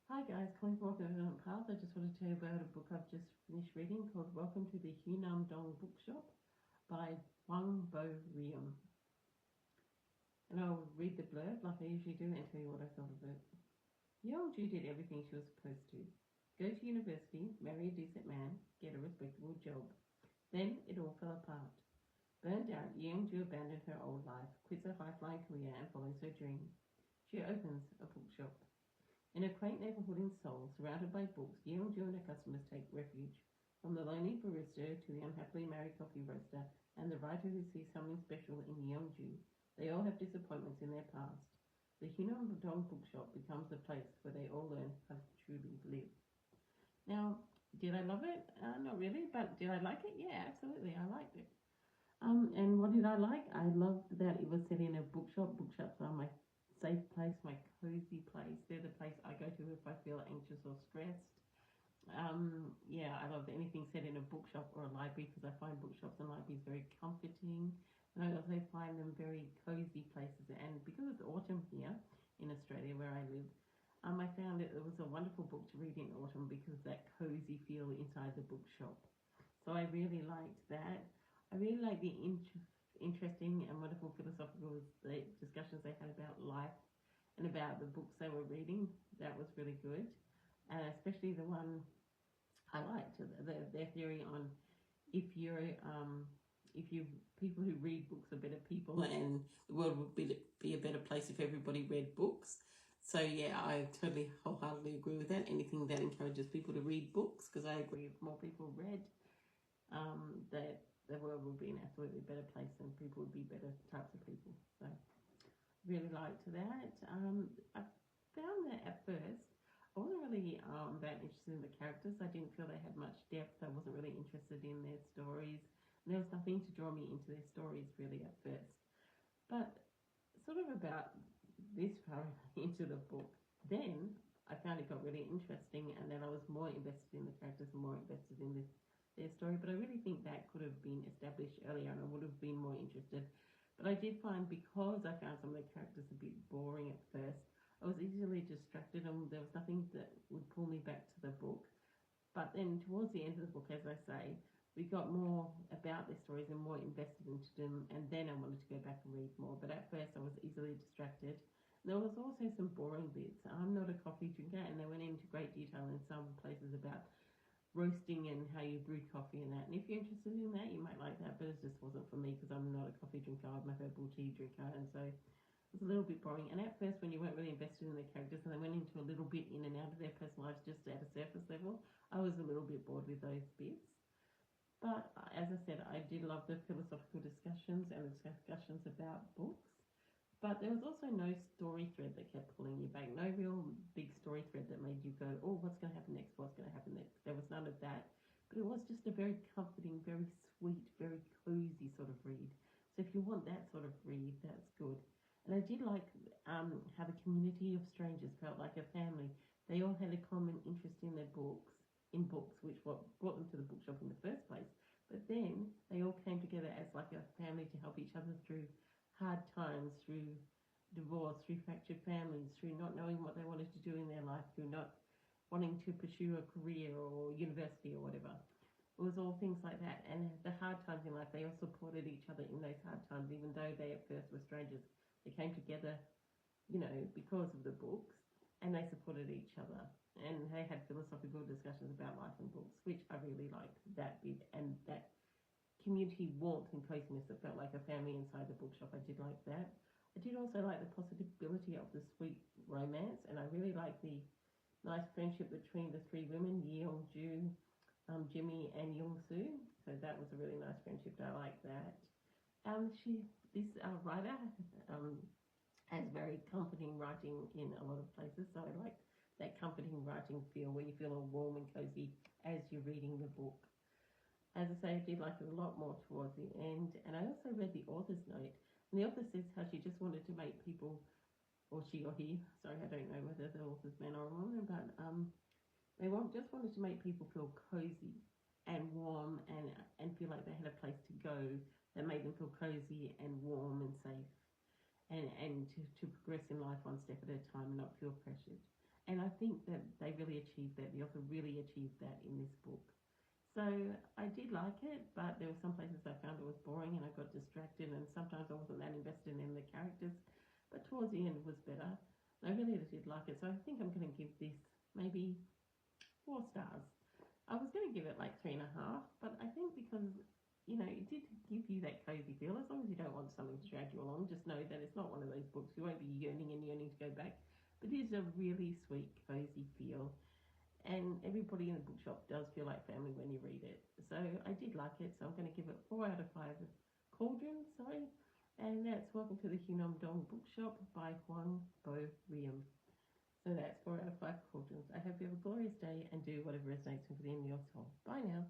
Hi guys, calling from Walking Down Path. I just want to tell you about a book I've just finished reading called Welcome to the Hunam Dong Bookshop by Bo-Reum. And I'll read the blurb like I usually do and tell you what I thought of it. Yeonju did everything she was supposed to. Go to university, marry a decent man, get a respectable job. Then it all fell apart. Burned out, Yeonju abandoned her old life, quits her high-flying career and follows her dream. She opens a bookshop. In a quaint neighborhood in Seoul, surrounded by books, Yeonju and her customers take refuge. From the lonely barista to the unhappily married coffee roaster and the writer who sees something special in Yeonju, they all have disappointments in their past. The Hunam-dong bookshop becomes the place where they all learn how to truly live. Now, did I love it? Not really, but did I like it? Yeah, absolutely, I liked it. And what did I like? I loved that it was set in a bookshop. Bookshops are my safe place, my cozy place. They're the place I go to if I feel anxious or stressed. Yeah, I love anything set in a bookshop or a library because I find bookshops and libraries very comforting. And I also find them very cozy places. And because it's autumn here in Australia where I live, I found it was a wonderful book to read in autumn because of that cozy feel inside the bookshop. So I really liked that. I really like the interesting and wonderful philosophical discussions they had about life and about the books they were reading. That was really good, and especially the one I liked their theory on if you're if you people who read books are better people and the world would be a better place if everybody read books. So yeah, I totally wholeheartedly agree with that. Anything that encourages people to read books, because I agree if more people read, that the world would be an absolutely better place and people would be better types of people. So really liked that. I found that at first I wasn't really that interested in the characters. I didn't feel they had much depth. I wasn't really interested in their stories. And there was nothing to draw me into their stories really at first. But sort of about this far into the book, then I found it got really interesting, and then I was more invested in the characters and more invested in their story. But I really think that could have been established earlier and I would have been more interested. But I did find, because I found some of the characters a bit boring at first, I was easily distracted and there was nothing that would pull me back to the book. But then towards the end of the book, as I say, we got more about their stories and more invested into them, and then I wanted to go back and read more. But at first I was easily distracted. There was also some boring bits. I'm not a coffee drinker, and they went into great detail in some places about roasting and how you brew coffee and that. And if you're interested in that, you might like that, but it just wasn't for me because I'm not a coffee drinker. I'm a herbal tea drinker, and so it was a little bit boring. And at first, when you weren't really invested in their characters and they went into a little bit in and out of their personal lives just at a surface level, I was a little bit bored with those bits. But as I said, I did love the philosophical discussions and the discussions about books. But there was also no story thread that kept pulling you back. No real big story thread that made you go, oh, what's going to happen next? What's going to happen next? There was none of that. But it was just a very comforting, very sweet, very cozy sort of read. So if you want that sort of read, that's good. And I did like how the community of strangers felt like a family. They all had a common interest in books, which what brought them to the bookshop in the first place. But then they all came together as like a family to help each other through hard times, through divorce, through fractured families, through not knowing what they wanted to do in their life, through not wanting to pursue a career or university or whatever. It was all things like that. And the hard times in life, they all supported each other in those hard times, even though they at first were strangers. They came together, because of the books, and they supported each other. And they had philosophical discussions about life and books, which I really liked, that bit, and that community warmth and coziness that felt like a family inside the bookshop. I did like that. I did also like the possibility of the sweet romance, and I really liked the nice friendship between the three women, Yeong-ju, Jimmy, and Young-soo. So that was a really nice friendship. I like that. This writer has very comforting writing in a lot of places. So I like that comforting writing feel where you feel all warm and cozy as you're reading the book. As I say, I did like it a lot more towards the end. And I also read the author's note. And the author says how she just wanted to make people, or she or he, sorry, I don't know whether the author's man or a woman, but they just wanted to make people feel cozy and warm and feel like they had a place to go that made them feel cozy and warm and safe, and to progress in life one step at a time and not feel pressured. And I think that they really achieved that. The author really achieved that in this book. So I did like it, but there were some places I found it was boring and I got distracted, and sometimes I wasn't that invested in the characters. But towards the end it was better. I really did like it. So I think I'm going to give this maybe 4 stars. I was going to give it like 3.5, but I think because, you know, it did give you that cozy feel. As long as you don't want something to drag you along, just know that it's not one of those books you won't be yearning and yearning to go back. But it is a really sweet, cozy feel. And everybody in the bookshop does feel like family when you read it. So I did like it, so I'm going to give it 4 out of 5 cauldrons, sorry. And that's Welcome to the Hunom Dong Bookshop by Bo-Reum. So that's 4 out of 5 cauldrons. I hope you have a glorious day and do whatever resonates with you in your soul. Bye now.